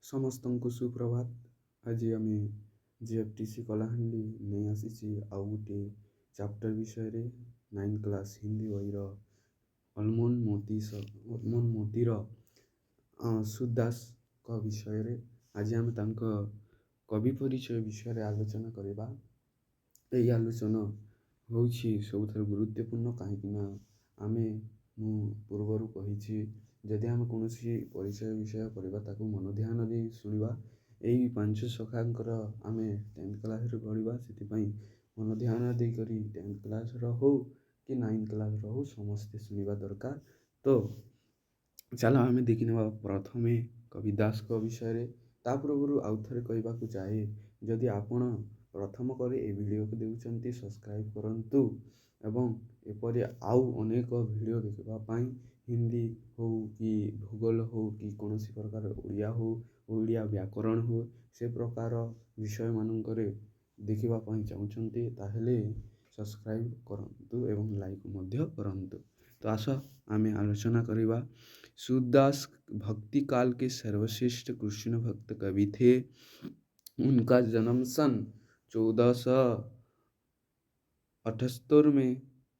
ସମସ୍ତଙ୍କୁ ସୁପ୍ରଭାତ। ଆଜି ଆମେ GFTC କଳାହାଣ୍ଡି ନେଇ ଆସିଛି ଆଉ ଗୋଟେ ଚାପ୍ଟର ବିଷୟରେ 9th କ୍ଲାସ୍ ହିନ୍ଦୀ ବହିର ଅଲମୋନ ମୋତିର ସୁଦ ଦାସଙ୍କ ବିଷୟରେ। ଆଜି ଆମେ ତାଙ୍କ କବି ପରିଚୟ ବିଷୟରେ ଆଲୋଚନା କରିବା। ଏହି ଆଲୋଚନା ହେଉଛି ସବୁଠାରୁ ଗୁରୁତ୍ୱପୂର୍ଣ୍ଣ, କାହିଁକିନା ମୁଁ ପୂର୍ବରୁ କହିଛି, ଯଦି ଆମେ କୌଣସି ପରିଚୟ ବିଷୟ କରିବା ତାକୁ ମନ ଧ୍ୟାନ ଦେଇ ଶୁଣିବା। ଏଇ 5 ସଖାଙ୍କର ଆମେ 10th କ୍ଲାସ୍ରେ ପଢ଼ିବା, ସେଥିପାଇଁ ମନ ଧ୍ୟାନ ଦେଇକରି 10th କ୍ଲାସ୍ର ହଉ କି 9th କ୍ଲାସ୍ର ହଉ ସମସ୍ତେ ଶୁଣିବା ଦରକାର। ତ ଚାଲ ଆମେ ଦେଖିନେବା ପ୍ରଥମେ କବି ଦାସଙ୍କ ବିଷୟରେ। ତା ପୂର୍ବରୁ ଆଉ ଥରେ କହିବାକୁ ଚାହେଁ, ଯଦି ଆପଣ ପ୍ରଥମ କରି ଏ ଭିଡ଼ିଓକୁ ଦେଉଛନ୍ତି ସବସ୍କ୍ରାଇବ୍ କରନ୍ତୁ ଏବଂ ଏପରି ଆଉ ଅନେକ ଭିଡ଼ିଓ ଦେଖିବା ପାଇଁ ହିନ୍ଦୀ ହଉ କି ଭୂଗୋଳ ହଉ କି କୌଣସି ପ୍ରକାର ଓଡ଼ିଆ ହଉ, ଓଡ଼ିଆ ବ୍ୟାକରଣ ହଉ, ସେ ପ୍ରକାର ବିଷୟମାନଙ୍କରେ ଦେଖିବା ପାଇଁ ଚାହୁଁଛନ୍ତି ତାହେଲେ ସବସ୍କ୍ରାଇବ୍ କରନ୍ତୁ ଏବଂ ଲାଇକ୍ ମଧ୍ୟ କରନ୍ତୁ। ତ ଆସ ଆମେ ଆଲୋଚନା କରିବା। सूद दास भक्ति काल के सर्वश्रेष्ठ कृष्ण भक्त कवि थे। उनका जन्म सन 1478 में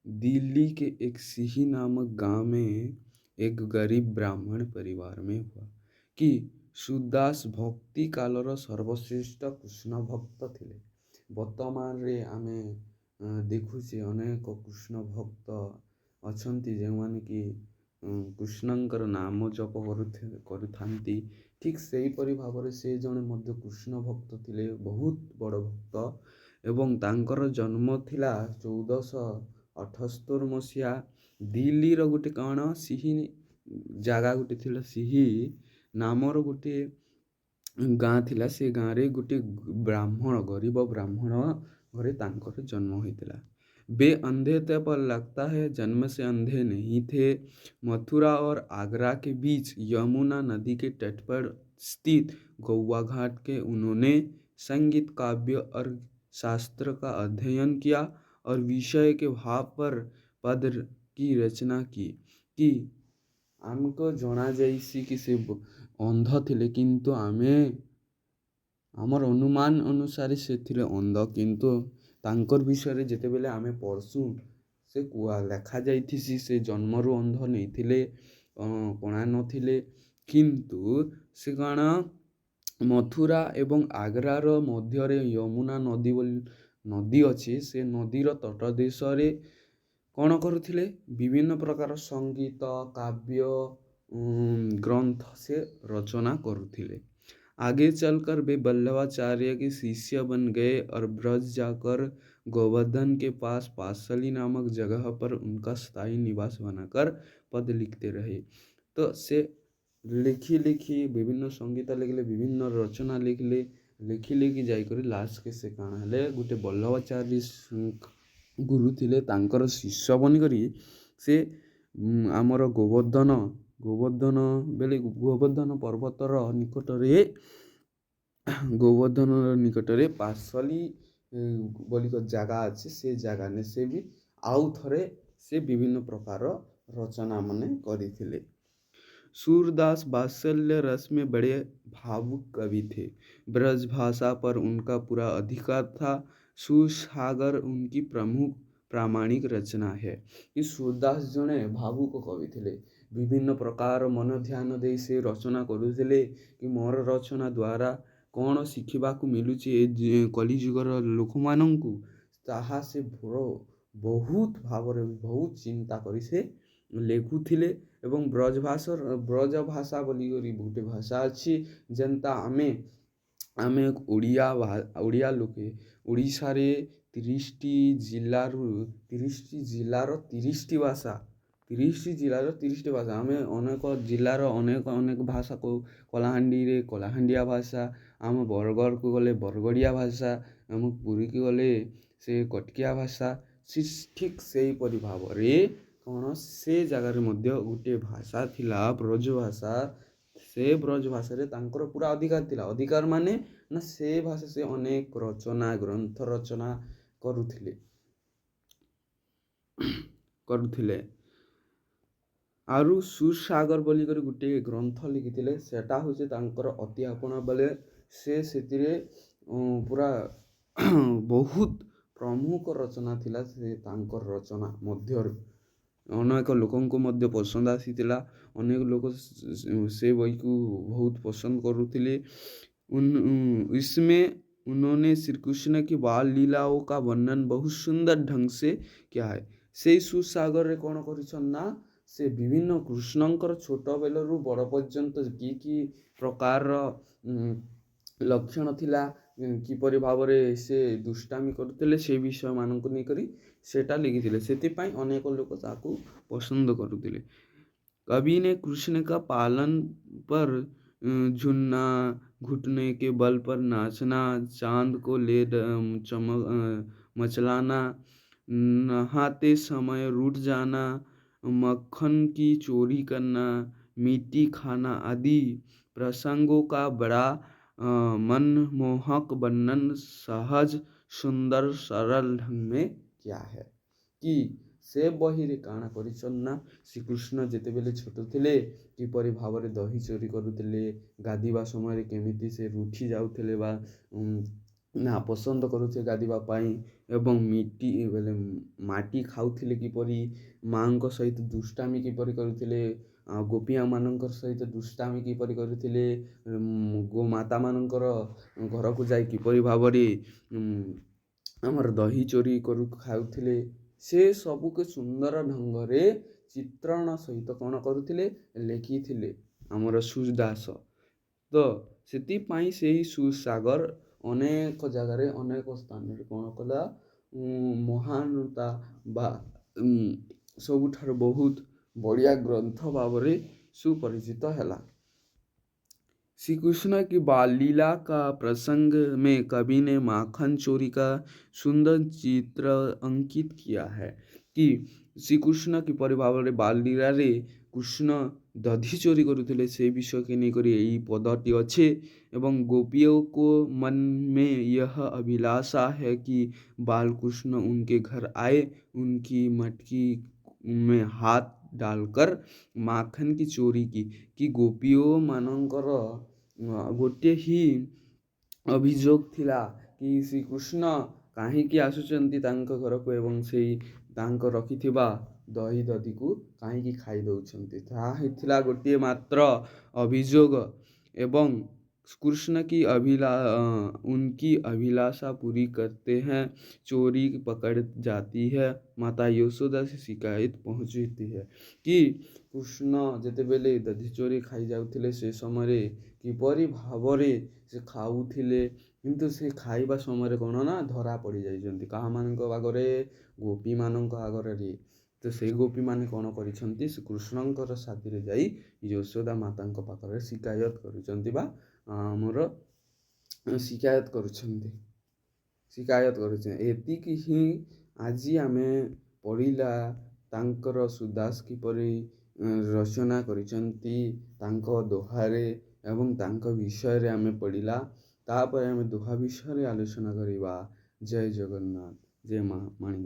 दिल्ली के एक सिही नामक गांव में एक गरीब ब्राह्मण परिवार में हुआ। कि सूद दास भक्ति कालर सर्वश्रेष्ठ कृष्ण भक्त थिले। वर्तमान रे आमे देखुचे अनेक कृष्ण भक्त अछंती जेमाने कि कृष्णଙ୍କର नाम जप କରୁଥାନ୍ତି। ଠିକ୍ ସେହିପରି ଭାବରେ ସେ ଜଣେ ମଧ୍ୟ କୃଷ୍ଣ ଭକ୍ତ ଥିଲେ, ବହୁତ ବଡ଼ ଭକ୍ତ, ଏବଂ ତାଙ୍କର ଜନ୍ମ ଥିଲା 1478 ମସିହା। ଦିଲ୍ଲୀର ଗୋଟେ କ'ଣ ସିହି ଜାଗା ଗୋଟେ ଥିଲା, ସିହି ନାମର ଗୋଟେ ଗାଁ ଥିଲା। ସେ ଗାଁରେ ଗୋଟେ ଗରିବ ବ୍ରାହ୍ମଣ ଘରେ ତାଙ୍କର ଜନ୍ମ ହୋଇଥିଲା। वे अंधे थे पर लगता है जन्म से अंधे नहीं थे। मथुरा और आगरा के बीच यमुना नदी के तट पर स्थित गौवा घाट के उन्होंने संगीत, काव्य और शास्त्र का अध्ययन किया और विषय के भाव पर पद की रचना की। कि आमको जना जाइसी कि से अंध थिले, किंतु आमर अनुमान अनुसार से थिले अंध, किंतु तांकर विषय जेतेबेले आमे पढ़सु से लेखा जाइथिसी से जन्मरू अंध नहीं थिले, कणा नथिले, किंतु से कण मथुरा एवं आग्रार मध्यरे यमुना नदी अच्छी। से नदीर तट देश कौन करुथिले विभिन्न प्रकार संगीत, काव्य, ग्रंथ से रचना करुथिले। आगे चलकर वे वल्लभाचार्य के शिष्य बन गए और ब्रज जाकर गोवर्धन के पास पासली नामक जगह पर उनका स्थायी निवास बनाकर पद लिखते रहे। तो से लिखी विभिन्न संगीत लिखले, विभिन्न रचना लिखी जाकर लास्ट के से काण हेले गोटे वल्लभाचार्य गुरु थिले, तांकर शिष्य बनिकरी से आमर गोवर्धन पर्वतर निकटरे पासली बोलिक जगह अच्छे। से जगह ने से भी आउ थरे से विभिन्न प्रकार रचना माने करिथिले। सूरदास वात्सल्य रस में बड़े भावुक कवि थे। ब्रज भाषा पर उनका पूरा अधिकार था। सुसागर उनकी प्रमुख प्रामाणिक रचना है। कि सूरदास जने भावुक कवि थे, विभिन्न प्रकार मन ध्यान दे से रचना करुथिले कि मोर रचना द्वारा कौन शिखिबाकू मिलुची कलिजुगर लोक मानंकु, ताहा से बहुत भावरे बहुत चिंता करी से लेखुथिले। एवं ब्रज भाषा बोली गोटे भाषा अच्छी, जेनता आमे ओडिया लोके ओडिशा रे 30टी जिल्लार 30टी भाषा, 30टी जिल्लार 30टी भाषा। आमे अनेक जिल्लार अनेक भाषा को कलाहांडी रे कलाहांडिया भाषा, आम बरगढ़ को गले बरगढ़िया भाषा, आम पुरी को गले से कटकिया भाषा। ठीक से परि भाव रे कौन से जगार मध्य गोटे भाषा थिला ब्रज भाषा। से ब्रज भाषा रे तांकर पूरा अधिकार थिला। अधिकार माने ना से भाषा से अनेक रचना ग्रंथ रचना करुथिले। ଆରୁ ସୁରସାଗର ବୋଲିକରି ଗୋଟିଏ ଗ୍ରନ୍ଥ ଲେଖିଥିଲେ, ସେଟା ହଉଛି ତାଙ୍କର ଅତି ଆପଣା ବେଲେ ସେ ସେଥିରେ ପୁରା ବହୁତ ପ୍ରମୁଖ ରଚନା ଥିଲା ସେ ତାଙ୍କର ରଚନା ମଧ୍ୟରୁ। ଅନେକ ଲୋକଙ୍କୁ ମଧ୍ୟ ପସନ୍ଦ ଆସିଥିଲା, ଅନେକ ଲୋକ ସେ ବହିକୁ ବହୁତ ପସନ୍ଦ କରୁଥିଲେ। इसमें उन्होंने श्री कृष्ण की बाल लीलाओं का वर्णन बहुत सुंदर ढंग से किया है। ସେଇ ସୁସାଗରରେ କ'ଣ କରିଛନ୍ତି ନା ସେ ବିଭିନ୍ନ କୃଷ୍ଣଙ୍କର ଛୋଟ ବେଲରୁ ବଡ଼ ପର୍ଯ୍ୟନ୍ତ କି ପ୍ରକାରର ଲକ୍ଷଣ ଥିଲା, କିପରି ଭାବରେ ସେ ଦୁଷ୍ଟାମି କରୁଥିଲେ, ସେ ବିଷୟମାନଙ୍କୁ ନେଇକରି ସେଟା लिखिଥିଲେ। ସେଥିପାଇଁ ଅନେକ ଲୋକ ତାକୁ ପସନ୍ଦ କରୁଥିଲେ। कवि ने कृष्ण का पालन पर झुनना, घुटने के बल पर नाचना, चांद को ले मचलाना, नहाते समय रूठ जाना, मक्खन की चोरी करना, मिट्टी खाना आदि प्रसंगों का बड़ा मनमोहक वर्णन सहज सुंदर सरल ढंग में किया है। कि ସେ ବହିରେ କାଣା କରିଛନ୍ତି ନା ଶ୍ରୀକୃଷ୍ଣ ଯେତେବେଳେ ଛୋଟ ଥିଲେ କିପରି ଭାବରେ ଦହି ଚୋରି କରୁଥିଲେ, ଗାଧୋଇବା ସମୟରେ କେମିତି ସେ ରୁଠି ଯାଉଥିଲେ ବା ନାପସନ୍ଦ କରୁଥିଲେ ଗାଧୋଇବା ପାଇଁ, ଏବଂ ମାଟି ଖାଉଥିଲେ କିପରି, ମାଆଙ୍କ ସହିତ ଦୁଷ୍ଟାମି କିପରି କରୁଥିଲେ, ଗୋପିଆମାନଙ୍କ ସହିତ ଦୁଷ୍ଟାମି କିପରି କରୁଥିଲେ, ଗୋମାତାମାନଙ୍କର ଘରକୁ ଯାଇ କିପରି ଭାବରେ ଆମର ଦହି ଚୋରି ଖାଉଥିଲେ, ସେ ସବୁକୁ ସୁନ୍ଦର ଢଙ୍ଗରେ ଚିତ୍ରଣ ସହିତ କ'ଣ କରୁଥିଲେ ଲେଖିଥିଲେ ଆମର ସୁଦାସ। ତ ସେଥିପାଇଁ ସେଇ ସୁସାଗର ଅନେକ ଜାଗାରେ ଅନେକ ସ୍ଥାନରେ କ'ଣ କଲା ମହାନତା ବା ସବୁଠାରୁ ବହୁତ ବଢ଼ିଆ ଗ୍ରନ୍ଥ ଭାବରେ ସୁପରିଚିତ ହେଲା। श्री कृष्ण की बाल लीला का प्रसंग में कवि ने माखन चोरी का सुंदर चित्र अंकित किया है। कि श्रीकृष्ण किपरि भाବରେ बाल लीला रे कृष्ण दधि चोरी करुଥିଲେ से विषय के नहीं यही पदटी अच्छे। एवं गोपियों को मन में यह अभिलाषा है कि बाल कृष्ण उनके घर आए, उनकी मटकी में हाथ डालकर माखन की चोरी की। कि गोपियों मानकर गोटे ही अभियोग थिला कि श्रीकृष्ण काहींकि आसुचंती तांको घरको एवं सेई तांको रखिथिबा दही दधिको काहींकि खाई दउछंती। ताहा हिथिला गोटे मात्र अभियोग। एवं कृष्ण की उनकी अभिलाषा पूरी करते हैं, चोरी पकड़ जाती है, माता यशोदा से शिकायत पहुँचती है। कि कृष्ण जेतेबेले दधि चोरी खाई जाउथिले से समय किपरि भावरे से खाउथिले, किंतु से खाइबा समय कौन ना धरा पड़ी जाइछंती काहा मानक आगरे, गोपी मानक आगरे। तो से गोपी माने कौन करिछंती कृष्णंकर साथी रे जाई यशोदा मातांक पाखरे शिकायत करुछंती बा मोर शिकायत करुछंती। एतिकी ही आज आमे पढ़िला तांकर सुदास किपरि रचना करिछंती तांको दोहारे एवं तांको विषय रे आमे पढ़िला। तापर आमे दोहा विषय रे आलोचना करिबा। जय जगन्नाथ, जय माँ माणी।